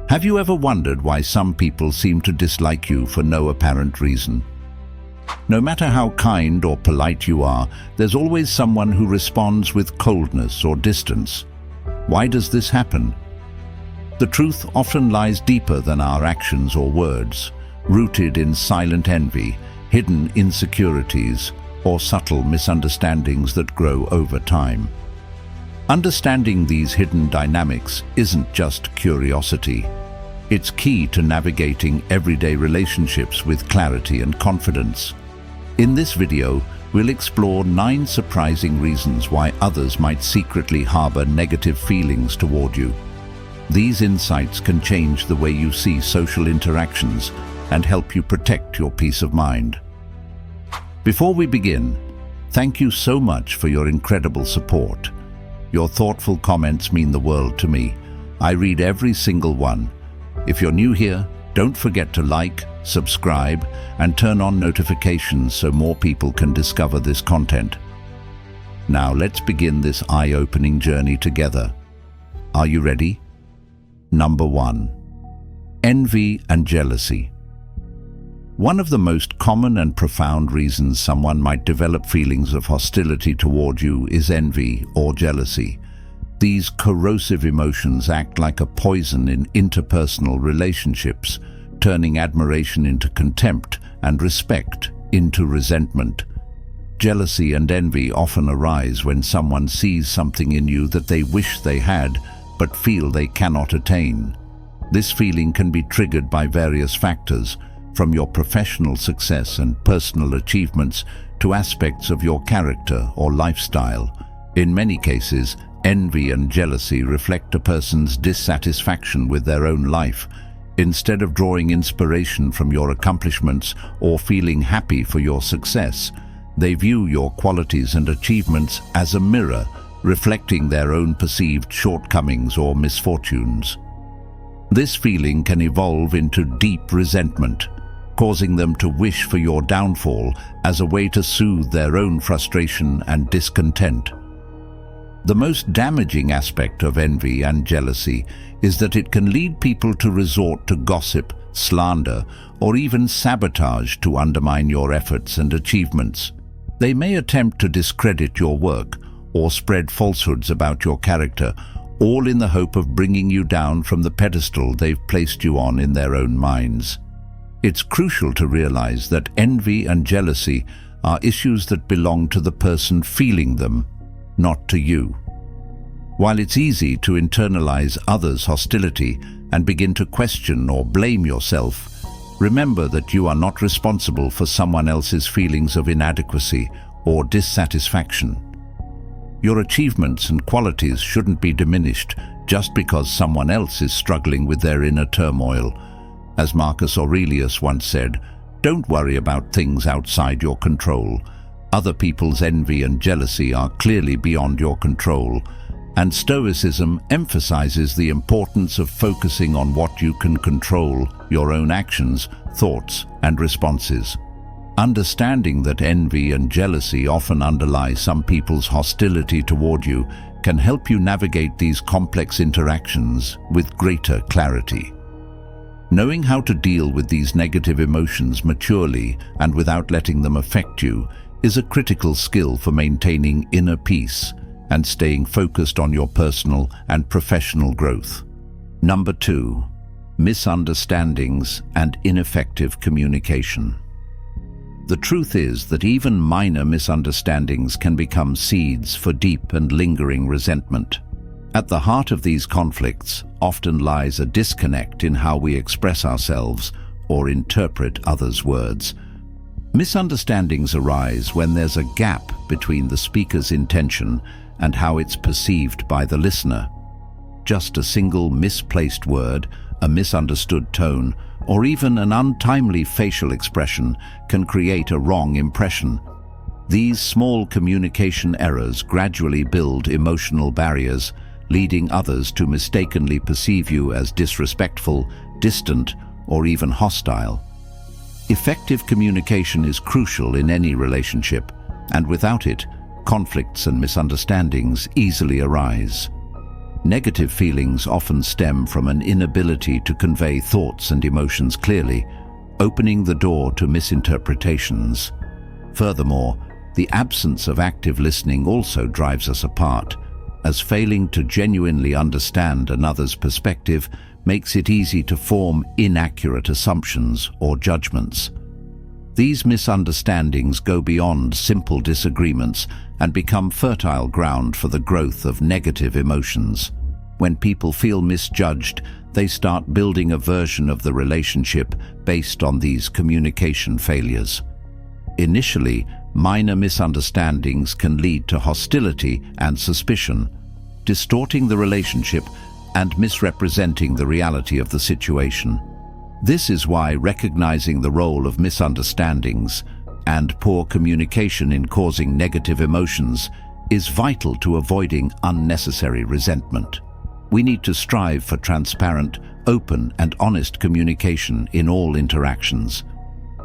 Have you ever wondered why some people seem to dislike you for no apparent reason? No matter how kind or polite you are, there's always someone who responds with coldness or distance. Why does this happen? The truth often lies deeper than our actions or words, rooted in silent envy, hidden insecurities, or subtle misunderstandings that grow over time. Understanding these hidden dynamics isn't just curiosity. It's key to navigating everyday relationships with clarity and confidence. In this video, we'll explore 9 surprising reasons why others might secretly harbor negative feelings toward you. These insights can change the way you see social interactions and help you protect your peace of mind. Before we begin, thank you so much for your incredible support. Your thoughtful comments mean the world to me. I read every single one. If you're new here, don't forget to like, subscribe, and turn on notifications so more people can discover this content. Now let's begin this eye-opening journey together. Are you ready? Number 1. Envy and jealousy. One of the most common and profound reasons someone might develop feelings of hostility toward you is envy or jealousy. These corrosive emotions act like a poison in interpersonal relationships, turning admiration into contempt and respect into resentment. Jealousy and envy often arise when someone sees something in you that they wish they had, but feel they cannot attain. This feeling can be triggered by various factors, from your professional success and personal achievements to aspects of your character or lifestyle. In many cases, envy and jealousy reflect a person's dissatisfaction with their own life. Instead of drawing inspiration from your accomplishments or feeling happy for your success, they view your qualities and achievements as a mirror, reflecting their own perceived shortcomings or misfortunes. This feeling can evolve into deep resentment, causing them to wish for your downfall as a way to soothe their own frustration and discontent. The most damaging aspect of envy and jealousy is that it can lead people to resort to gossip, slander, or even sabotage to undermine your efforts and achievements. They may attempt to discredit your work or spread falsehoods about your character, all in the hope of bringing you down from the pedestal they've placed you on in their own minds. It's crucial to realize that envy and jealousy are issues that belong to the person feeling them, not to you. While it's easy to internalize others' hostility and begin to question or blame yourself, remember that you are not responsible for someone else's feelings of inadequacy or dissatisfaction. Your achievements and qualities shouldn't be diminished just because someone else is struggling with their inner turmoil. As Marcus Aurelius once said, "Don't worry about things outside your control. Other people's envy and jealousy are clearly beyond your control." And Stoicism emphasizes the importance of focusing on what you can control, your own actions, thoughts, and responses. Understanding that envy and jealousy often underlie some people's hostility toward you can help you navigate these complex interactions with greater clarity. Knowing how to deal with these negative emotions maturely and without letting them affect you is a critical skill for maintaining inner peace and staying focused on your personal and professional growth. Number 2. Misunderstandings and ineffective communication. The truth is that even minor misunderstandings can become seeds for deep and lingering resentment. At the heart of these conflicts often lies a disconnect in how we express ourselves or interpret others' words. Misunderstandings arise when there's a gap between the speaker's intention and how it's perceived by the listener. Just a single misplaced word, a misunderstood tone, or even an untimely facial expression can create a wrong impression. These small communication errors gradually build emotional barriers, leading others to mistakenly perceive you as disrespectful, distant, or even hostile. Effective communication is crucial in any relationship, and without it, conflicts and misunderstandings easily arise. Negative feelings often stem from an inability to convey thoughts and emotions clearly, opening the door to misinterpretations. Furthermore, the absence of active listening also drives us apart, as failing to genuinely understand another's perspective makes it easy to form inaccurate assumptions or judgments. These misunderstandings go beyond simple disagreements and become fertile ground for the growth of negative emotions. When people feel misjudged, they start building a version of the relationship based on these communication failures. Initially, minor misunderstandings can lead to hostility and suspicion, distorting the relationship and misrepresenting the reality of the situation. This is why recognizing the role of misunderstandings and poor communication in causing negative emotions is vital to avoiding unnecessary resentment. We need to strive for transparent, open, and honest communication in all interactions.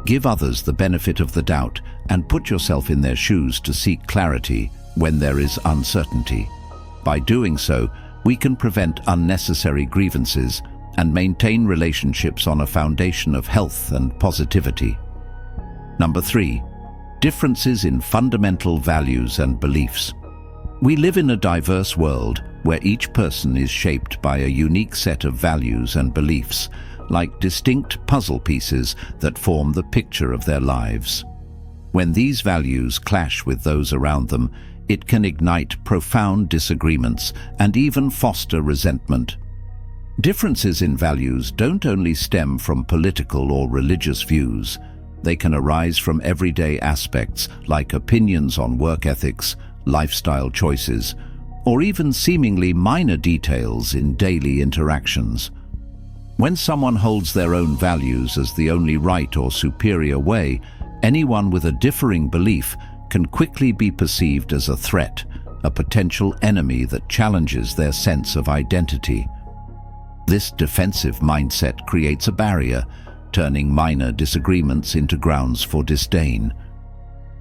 Give others the benefit of the doubt and put yourself in their shoes to seek clarity when there is uncertainty. By doing so, we can prevent unnecessary grievances and maintain relationships on a foundation of health and positivity. Number 3. Differences in fundamental values and beliefs. We live in a diverse world where each person is shaped by a unique set of values and beliefs, like distinct puzzle pieces that form the picture of their lives. When these values clash with those around them, it can ignite profound disagreements and even foster resentment. Differences in values don't only stem from political or religious views. They can arise from everyday aspects like opinions on work ethics, lifestyle choices, or even seemingly minor details in daily interactions. When someone holds their own values as the only right or superior way, anyone with a differing belief can quickly be perceived as a threat, a potential enemy that challenges their sense of identity. This defensive mindset creates a barrier, turning minor disagreements into grounds for disdain.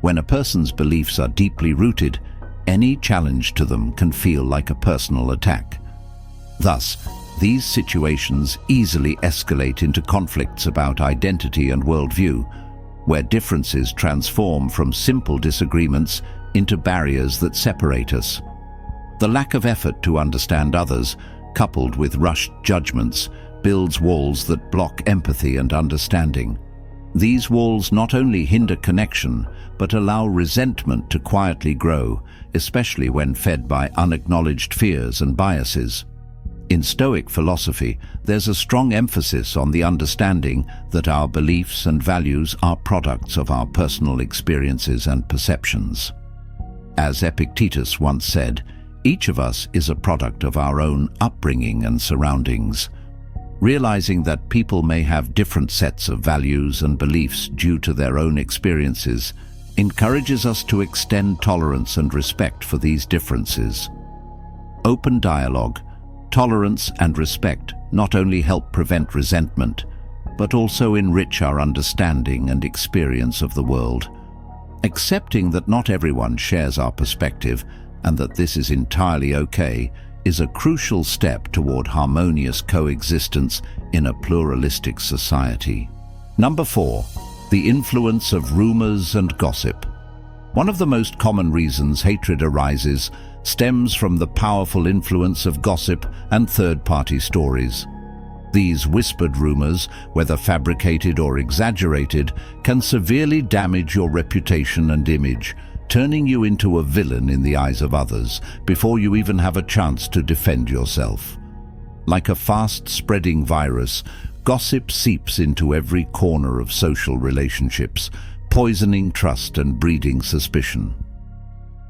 When a person's beliefs are deeply rooted, any challenge to them can feel like a personal attack. Thus, these situations easily escalate into conflicts about identity and worldview, where differences transform from simple disagreements into barriers that separate us. The lack of effort to understand others, coupled with rushed judgments, builds walls that block empathy and understanding. These walls not only hinder connection, but allow resentment to quietly grow, especially when fed by unacknowledged fears and biases. In Stoic philosophy, there's a strong emphasis on the understanding that our beliefs and values are products of our personal experiences and perceptions. As Epictetus once said, each of us is a product of our own upbringing and surroundings. Realizing that people may have different sets of values and beliefs due to their own experiences encourages us to extend tolerance and respect for these differences. Open dialogue, tolerance, and respect not only help prevent resentment, but also enrich our understanding and experience of the world. Accepting that not everyone shares our perspective and that this is entirely okay is a crucial step toward harmonious coexistence in a pluralistic society. Number 4. The influence of rumors and gossip. One of the most common reasons hatred arises stems from the powerful influence of gossip and third-party stories. These whispered rumors, whether fabricated or exaggerated, can severely damage your reputation and image, turning you into a villain in the eyes of others before you even have a chance to defend yourself. Like a fast-spreading virus, gossip seeps into every corner of social relationships, poisoning trust and breeding suspicion.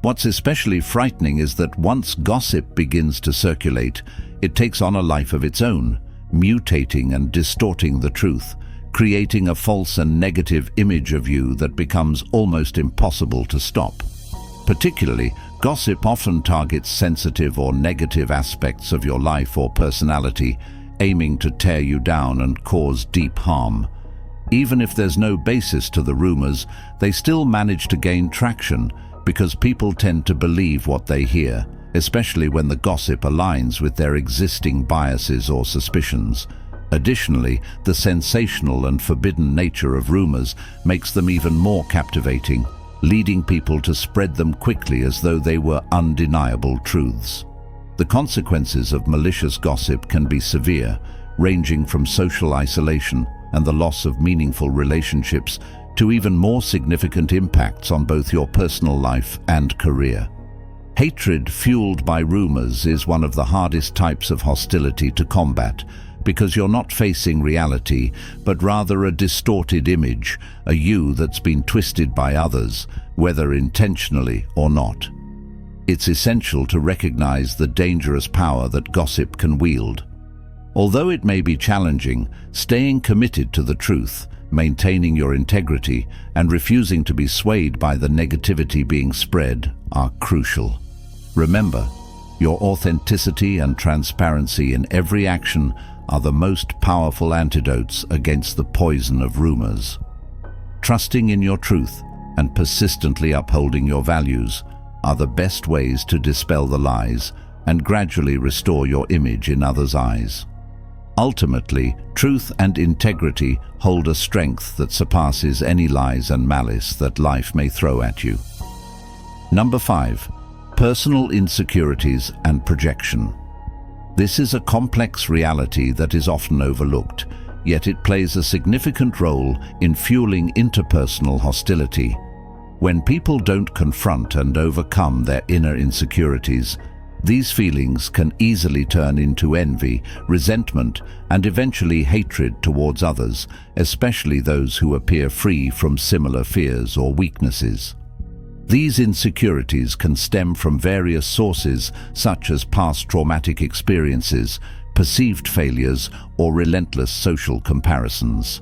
What's especially frightening is that once gossip begins to circulate, it takes on a life of its own, mutating and distorting the truth, creating a false and negative image of you that becomes almost impossible to stop. Particularly, gossip often targets sensitive or negative aspects of your life or personality, aiming to tear you down and cause deep harm. Even if there's no basis to the rumors, they still manage to gain traction because people tend to believe what they hear, especially when the gossip aligns with their existing biases or suspicions. Additionally, the sensational and forbidden nature of rumors makes them even more captivating, leading people to spread them quickly as though they were undeniable truths. The consequences of malicious gossip can be severe, ranging from social isolation and the loss of meaningful relationships to even more significant impacts on both your personal life and career. Hatred fueled by rumors is one of the hardest types of hostility to combat, because you're not facing reality, but rather a distorted image, a you that's been twisted by others, whether intentionally or not. It's essential to recognize the dangerous power that gossip can wield. Although it may be challenging, staying committed to the truth, maintaining your integrity, and refusing to be swayed by the negativity being spread are crucial. Remember, your authenticity and transparency in every action are the most powerful antidotes against the poison of rumors. Trusting in your truth and persistently upholding your values are the best ways to dispel the lies and gradually restore your image in others' eyes. Ultimately, truth and integrity hold a strength that surpasses any lies and malice that life may throw at you. Number 5. Personal insecurities and projection. This is a complex reality that is often overlooked, yet it plays a significant role in fueling interpersonal hostility. When people don't confront and overcome their inner insecurities, these feelings can easily turn into envy, resentment, and eventually hatred towards others, especially those who appear free from similar fears or weaknesses. These insecurities can stem from various sources such as past traumatic experiences, perceived failures, or relentless social comparisons.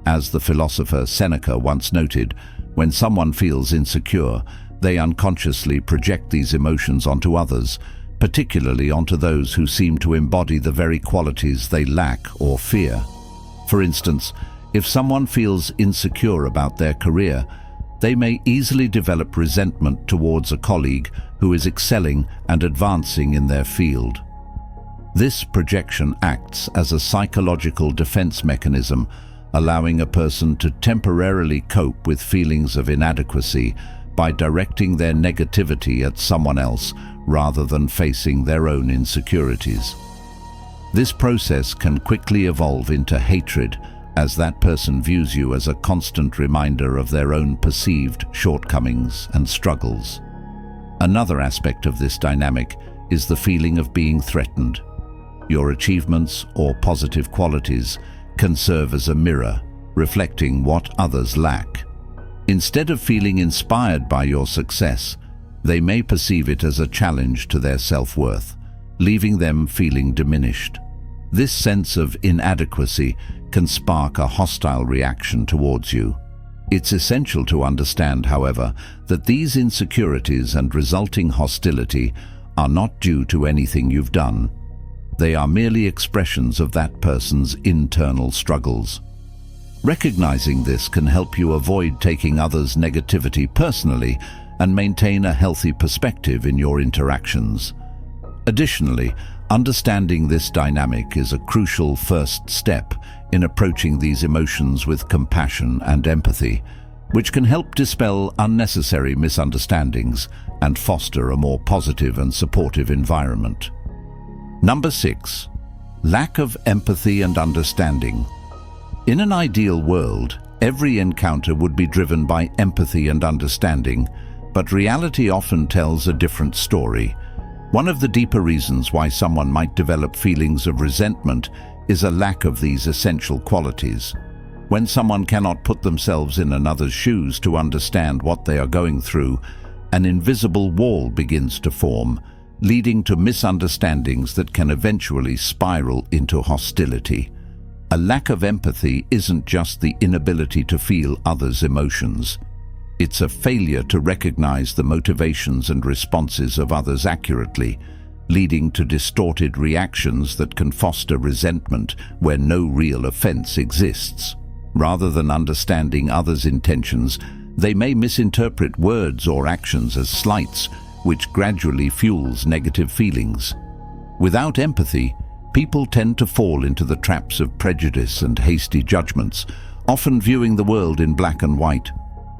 As the philosopher Seneca once noted, when someone feels insecure, they unconsciously project these emotions onto others, particularly onto those who seem to embody the very qualities they lack or fear. For instance, if someone feels insecure about their career, they may easily develop resentment towards a colleague who is excelling and advancing in their field. This projection acts as a psychological defense mechanism, allowing a person to temporarily cope with feelings of inadequacy by directing their negativity at someone else rather than facing their own insecurities. This process can quickly evolve into hatred, as that person views you as a constant reminder of their own perceived shortcomings and struggles. Another aspect of this dynamic is the feeling of being threatened. Your achievements or positive qualities can serve as a mirror, reflecting what others lack. Instead of feeling inspired by your success, they may perceive it as a challenge to their self-worth, leaving them feeling diminished. This sense of inadequacy can spark a hostile reaction towards you. It's essential to understand, however, that these insecurities and resulting hostility are not due to anything you've done. They are merely expressions of that person's internal struggles. Recognizing this can help you avoid taking others' negativity personally and maintain a healthy perspective in your interactions. Additionally, understanding this dynamic is a crucial first step in approaching these emotions with compassion and empathy, which can help dispel unnecessary misunderstandings and foster a more positive and supportive environment. Number 6. Lack of empathy and understanding. In an ideal world, every encounter would be driven by empathy and understanding, but reality often tells a different story. One of the deeper reasons why someone might develop feelings of resentment is a lack of these essential qualities. When someone cannot put themselves in another's shoes to understand what they are going through, an invisible wall begins to form, leading to misunderstandings that can eventually spiral into hostility. A lack of empathy isn't just the inability to feel others' emotions. It's a failure to recognize the motivations and responses of others accurately, leading to distorted reactions that can foster resentment where no real offense exists. Rather than understanding others' intentions, they may misinterpret words or actions as slights, which gradually fuels negative feelings. Without empathy, people tend to fall into the traps of prejudice and hasty judgments, often viewing the world in black and white.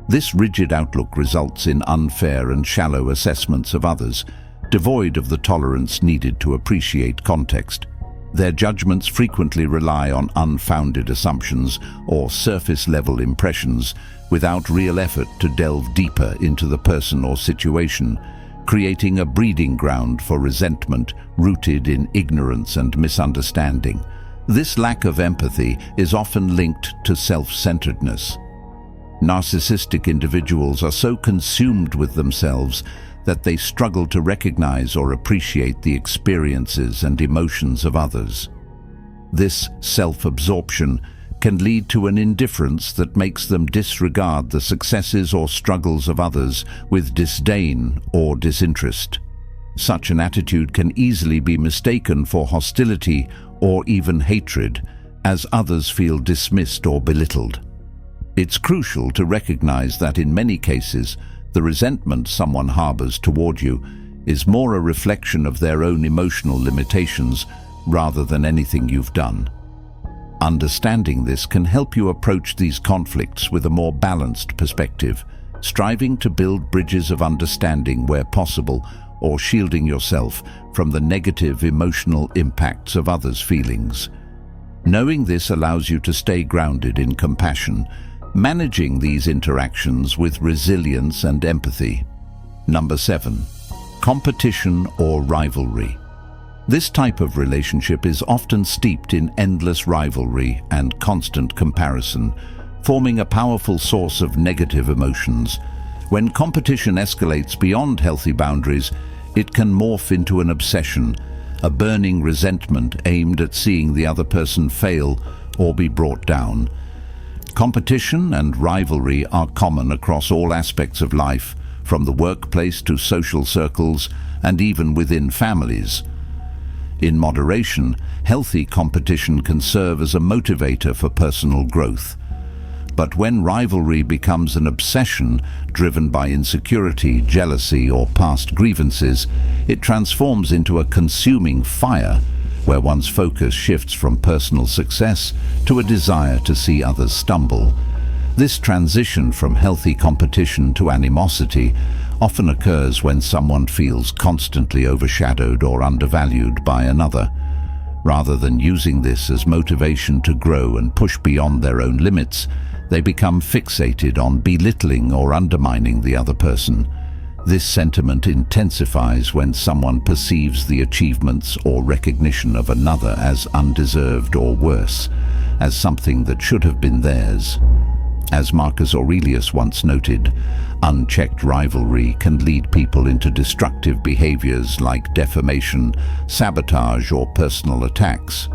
This rigid outlook results in unfair and shallow assessments of others, devoid of the tolerance needed to appreciate context. Their judgments frequently rely on unfounded assumptions or surface-level impressions without real effort to delve deeper into the person or situation, creating a breeding ground for resentment rooted in ignorance and misunderstanding. This lack of empathy is often linked to self-centeredness. Narcissistic individuals are so consumed with themselves that they struggle to recognize or appreciate the experiences and emotions of others. This self-absorption can lead to an indifference that makes them disregard the successes or struggles of others with disdain or disinterest. Such an attitude can easily be mistaken for hostility or even hatred, as others feel dismissed or belittled. It's crucial to recognize that in many cases, the resentment someone harbors toward you is more a reflection of their own emotional limitations rather than anything you've done. Understanding this can help you approach these conflicts with a more balanced perspective, striving to build bridges of understanding where possible, or shielding yourself from the negative emotional impacts of others' feelings. Knowing this allows you to stay grounded in compassion, managing these interactions with resilience and empathy. Number 7. Competition or rivalry. This type of relationship is often steeped in endless rivalry and constant comparison, forming a powerful source of negative emotions. When competition escalates beyond healthy boundaries, it can morph into an obsession, a burning resentment aimed at seeing the other person fail or be brought down. Competition and rivalry are common across all aspects of life, from the workplace to social circles and even within families. In moderation, healthy competition can serve as a motivator for personal growth. But when rivalry becomes an obsession driven by insecurity, jealousy, or past grievances, it transforms into a consuming fire where one's focus shifts from personal success to a desire to see others stumble. This transition from healthy competition to animosity often occurs when someone feels constantly overshadowed or undervalued by another. Rather than using this as motivation to grow and push beyond their own limits, they become fixated on belittling or undermining the other person. This sentiment intensifies when someone perceives the achievements or recognition of another as undeserved or worse, as something that should have been theirs. As Marcus Aurelius once noted, unchecked rivalry can lead people into destructive behaviors like defamation, sabotage, or personal attacks.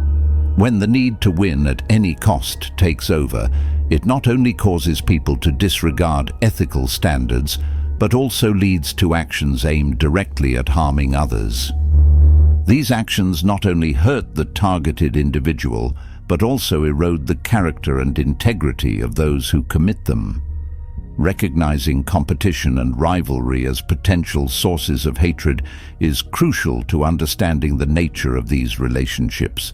When the need to win at any cost takes over, it not only causes people to disregard ethical standards, but also leads to actions aimed directly at harming others. These actions not only hurt the targeted individual, but also erode the character and integrity of those who commit them. Recognizing competition and rivalry as potential sources of hatred is crucial to understanding the nature of these relationships.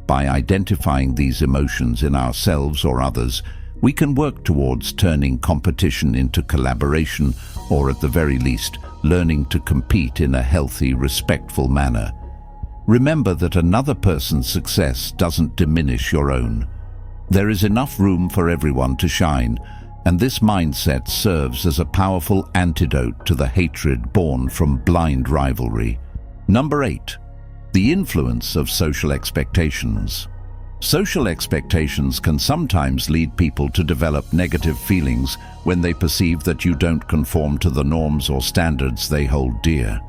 By identifying these emotions in ourselves or others, we can work towards turning competition into collaboration, or at the very least, learning to compete in a healthy, respectful manner. Remember that another person's success doesn't diminish your own. There is enough room for everyone to shine, and this mindset serves as a powerful antidote to the hatred born from blind rivalry. Number 8. The influence of social expectations. Social expectations can sometimes lead people to develop negative feelings when they perceive that you don't conform to the norms or standards they hold dear.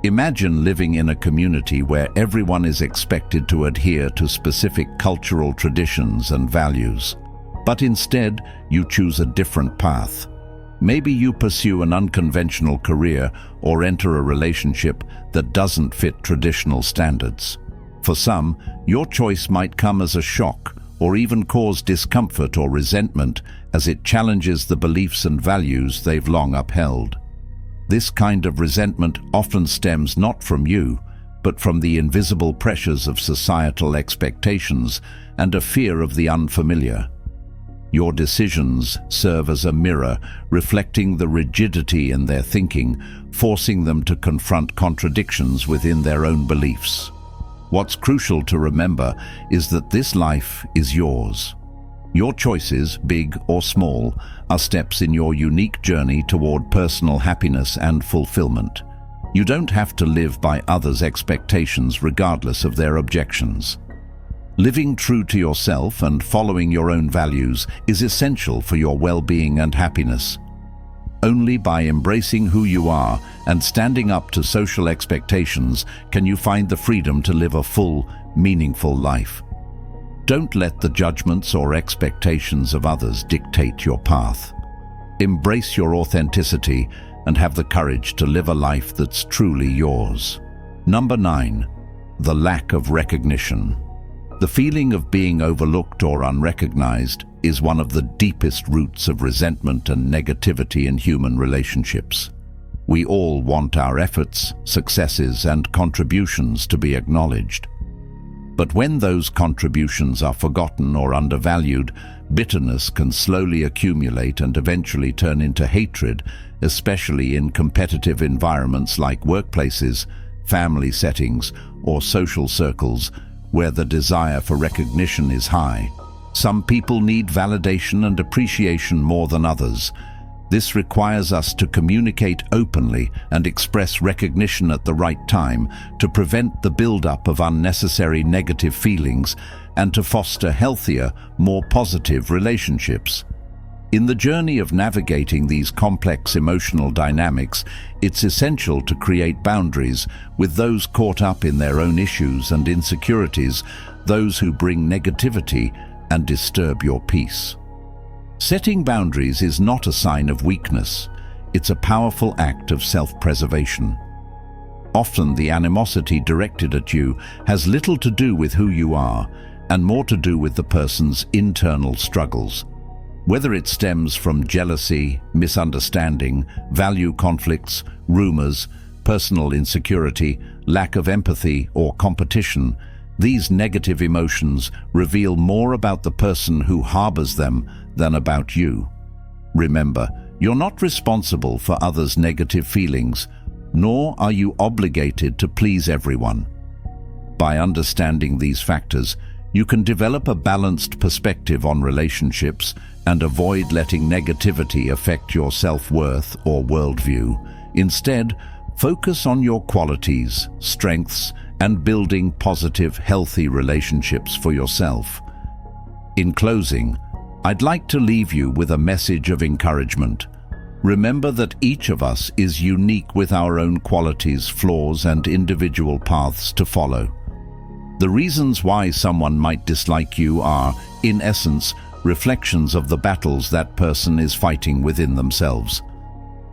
Imagine living in a community where everyone is expected to adhere to specific cultural traditions and values. But instead, you choose a different path. Maybe you pursue an unconventional career or enter a relationship that doesn't fit traditional standards. For some, your choice might come as a shock or even cause discomfort or resentment as it challenges the beliefs and values they've long upheld. This kind of resentment often stems not from you, but from the invisible pressures of societal expectations and a fear of the unfamiliar. Your decisions serve as a mirror, reflecting the rigidity in their thinking, forcing them to confront contradictions within their own beliefs. What's crucial to remember is that this life is yours. Your choices, big or small, are steps in your unique journey toward personal happiness and fulfillment. You don't have to live by others' expectations regardless of their objections. Living true to yourself and following your own values is essential for your well-being and happiness. Only by embracing who you are and standing up to social expectations can you find the freedom to live a full, meaningful life. Don't let the judgments or expectations of others dictate your path. Embrace your authenticity and have the courage to live a life that's truly yours. Number 9. The lack of recognition. The feeling of being overlooked or unrecognized is one of the deepest roots of resentment and negativity in human relationships. We all want our efforts, successes, and contributions to be acknowledged. But when those contributions are forgotten or undervalued, bitterness can slowly accumulate and eventually turn into hatred, especially in competitive environments like workplaces, family settings, or social circles where the desire for recognition is high. Some people need validation and appreciation more than others. This requires us to communicate openly and express recognition at the right time to prevent the build-up of unnecessary negative feelings and to foster healthier, more positive relationships. In the journey of navigating these complex emotional dynamics, it's essential to create boundaries with those caught up in their own issues and insecurities, those who bring negativity and disturb your peace. Setting boundaries is not a sign of weakness. It's a powerful act of self-preservation. Often the animosity directed at you has little to do with who you are and more to do with the person's internal struggles. Whether it stems from jealousy, misunderstanding, value conflicts, rumors, personal insecurity, lack of empathy, or competition, these negative emotions reveal more about the person who harbors them than about you. Remember, you're not responsible for others' negative feelings, nor are you obligated to please everyone. By understanding these factors, you can develop a balanced perspective on relationships and avoid letting negativity affect your self-worth or worldview. Instead, focus on your qualities, strengths, and building positive, healthy relationships for yourself. In closing, I'd like to leave you with a message of encouragement. Remember that each of us is unique with our own qualities, flaws, and individual paths to follow. The reasons why someone might dislike you are, in essence, reflections of the battles that person is fighting within themselves.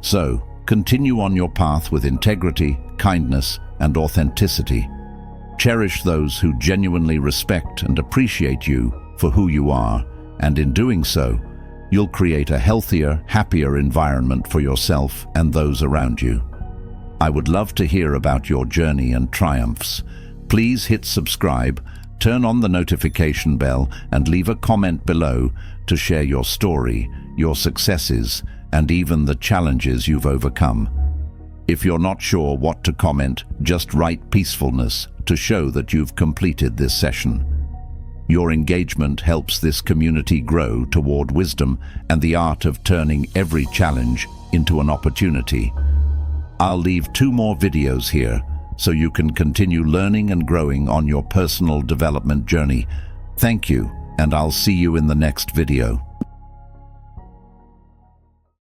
So, continue on your path with integrity, kindness, and authenticity. Cherish those who genuinely respect and appreciate you for who you are, and in doing so, you'll create a healthier, happier environment for yourself and those around you. I would love to hear about your journey and triumphs. Please hit subscribe, turn on the notification bell, and leave a comment below to share your story, your successes, and even the challenges you've overcome. If you're not sure what to comment, just write peacefulness to show that you've completed this session. Your engagement helps this community grow toward wisdom and the art of turning every challenge into an opportunity. I'll leave 2 more videos here so you can continue learning and growing on your personal development journey. Thank you, and I'll see you in the next video.